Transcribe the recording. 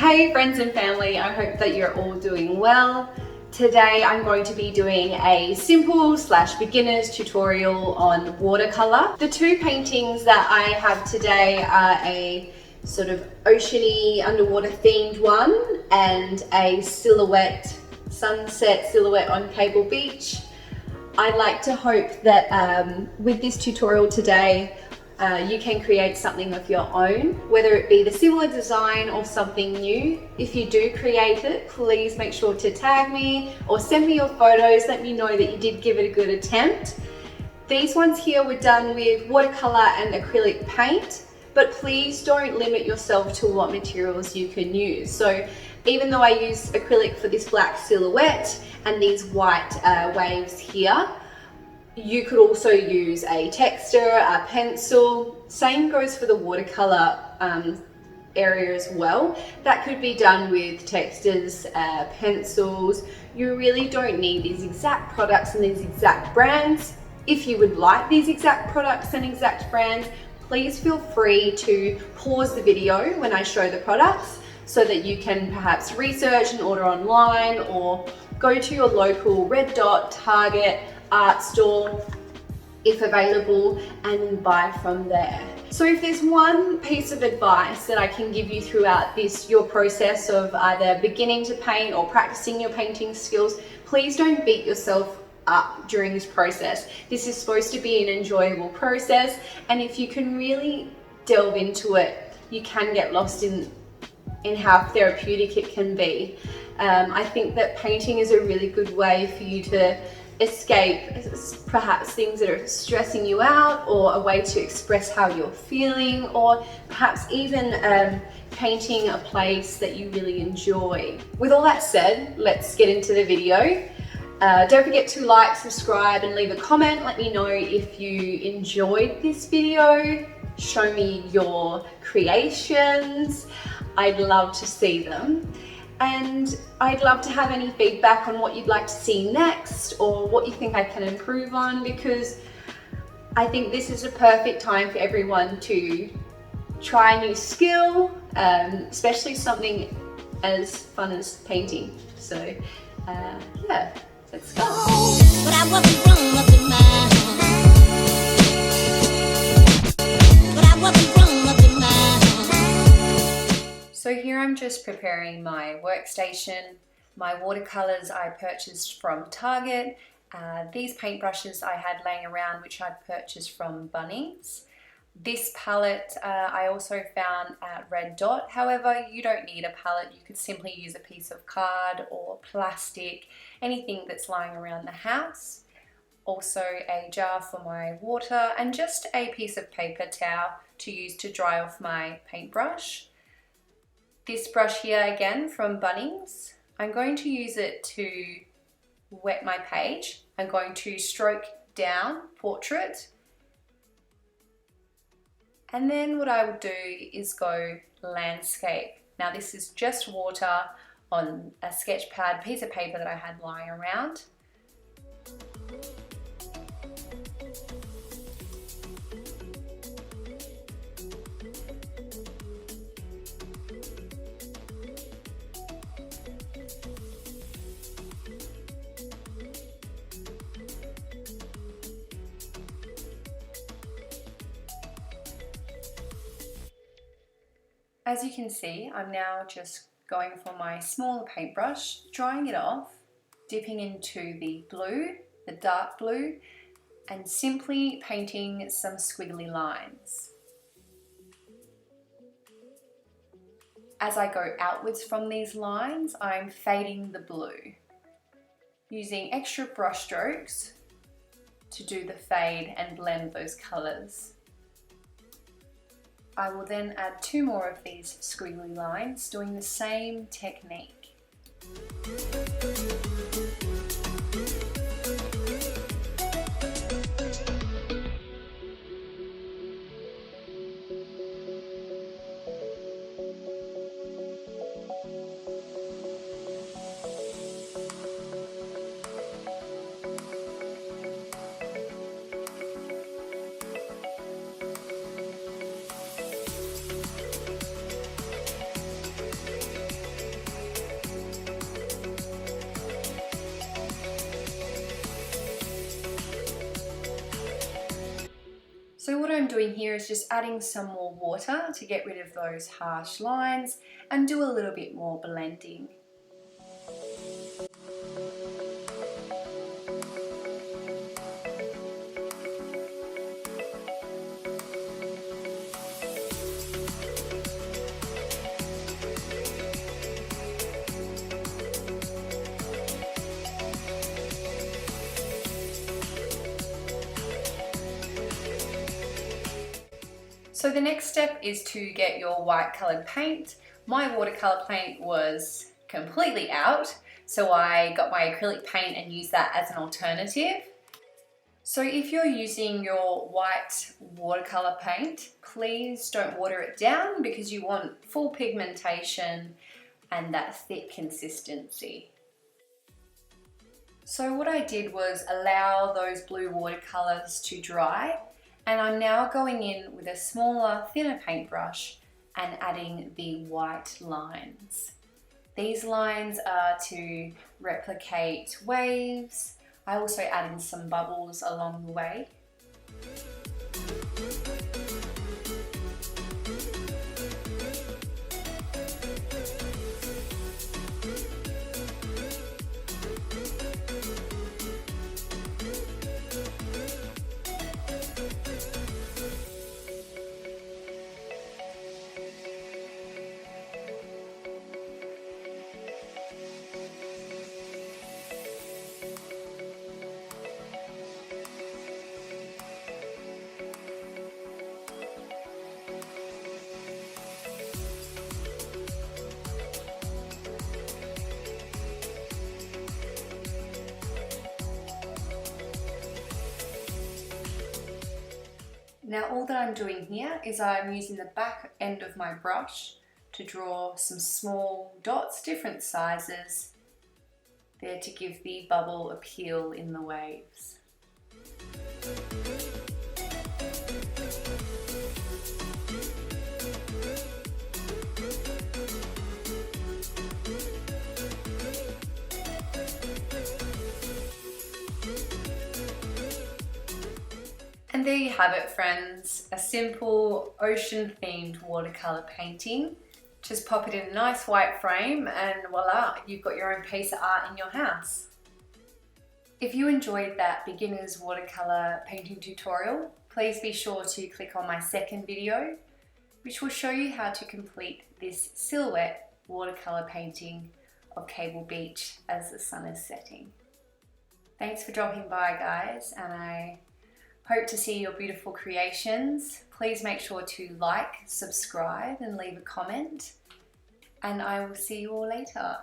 Hey friends and family, I hope that you're all doing well. Today I'm going to be doing a simple / beginners tutorial on watercolor. The two paintings that I have today are a sort of oceany underwater themed one and a silhouette, sunset silhouette on Cable Beach. I'd like to hope that with this tutorial today you can create something of your own, whether it be the similar design or something new. If you do create it, please make sure to tag me or send me your photos. Let me know that you did give it a good attempt. These ones here were done with watercolor and acrylic paint, but please don't limit yourself to what materials you can use. So even though I use acrylic for this black silhouette and these white waves here, you could also use a texture, a pencil. Same goes for the watercolor area as well. That could be done with textures, pencils. You really don't need these exact products and these exact brands. If you would like these exact products and exact brands, please feel free to pause the video when I show the products so that you can perhaps research and order online or go to your local Red Dot, Target, art store if available and buy from there. So if there's one piece of advice that I can give you throughout your process of either beginning to paint or practicing your painting skills, please don't beat yourself up during this process. This is supposed to be an enjoyable process, and if you can really delve into it, you can get lost in how therapeutic it can be. I think that painting is a really good way for you to escape perhaps things that are stressing you out, or a way to express how you're feeling, or perhaps even painting a place that you really enjoy. With all that said, let's get into the video. Don't forget to like, subscribe and leave a comment. Let me know if you enjoyed this video. Show me your creations. I'd love to see them. And I'd love to have any feedback on what you'd like to see next or what you think I can improve on, because I think this is a perfect time for everyone to try a new skill, especially something as fun as painting. So yeah, let's go. But I wasn't wrong up in my But I wasn't wrong up in my So here I'm just preparing my workstation. My watercolors I purchased from Target. These paintbrushes I had laying around, which I'd purchased from Bunnings. This palette I also found at Red Dot. However, you don't need a palette. You could simply use a piece of card or plastic, anything that's lying around the house. Also a jar for my water and just a piece of paper towel to use to dry off my paintbrush. This brush here again from Bunnings, I'm going to use it to wet my page. I'm going to stroke down portrait. And then what I will do is go landscape. Now this is just water on a sketch pad, piece of paper that I had lying around. As you can see, I'm now just going for my smaller paintbrush, drying it off, dipping into the blue, the dark blue, and simply painting some squiggly lines. As I go outwards from these lines, I'm fading the blue, using extra brush strokes to do the fade and blend those colours. I will then add 2 more of these squiggly lines, doing the same technique. I'm doing here is just adding some more water to get rid of those harsh lines and do a little bit more blending. So the next step is to get your white colored paint. My watercolor paint was completely out, so I got my acrylic paint and used that as an alternative. So if you're using your white watercolor paint, please don't water it down because you want full pigmentation and that thick consistency. So what I did was allow those blue watercolors to dry, and I'm now going in with a smaller, thinner paintbrush and adding the white lines. These lines are to replicate waves. I also add in some bubbles along the way. Now all that I'm doing here is I'm using the back end of my brush to draw some small dots, different sizes, there to give the bubble appeal in the waves. And there you have it, friends, a simple ocean-themed watercolor painting. Just pop it in a nice white frame and voila, you've got your own piece of art in your house. If you enjoyed that beginner's watercolor painting tutorial, please be sure to click on my second video, which will show you how to complete this silhouette watercolor painting of Cable Beach as the sun is setting. Thanks for dropping by, guys, and I hope to see your beautiful creations. Please make sure to like, subscribe, and leave a comment. And I will see you all later.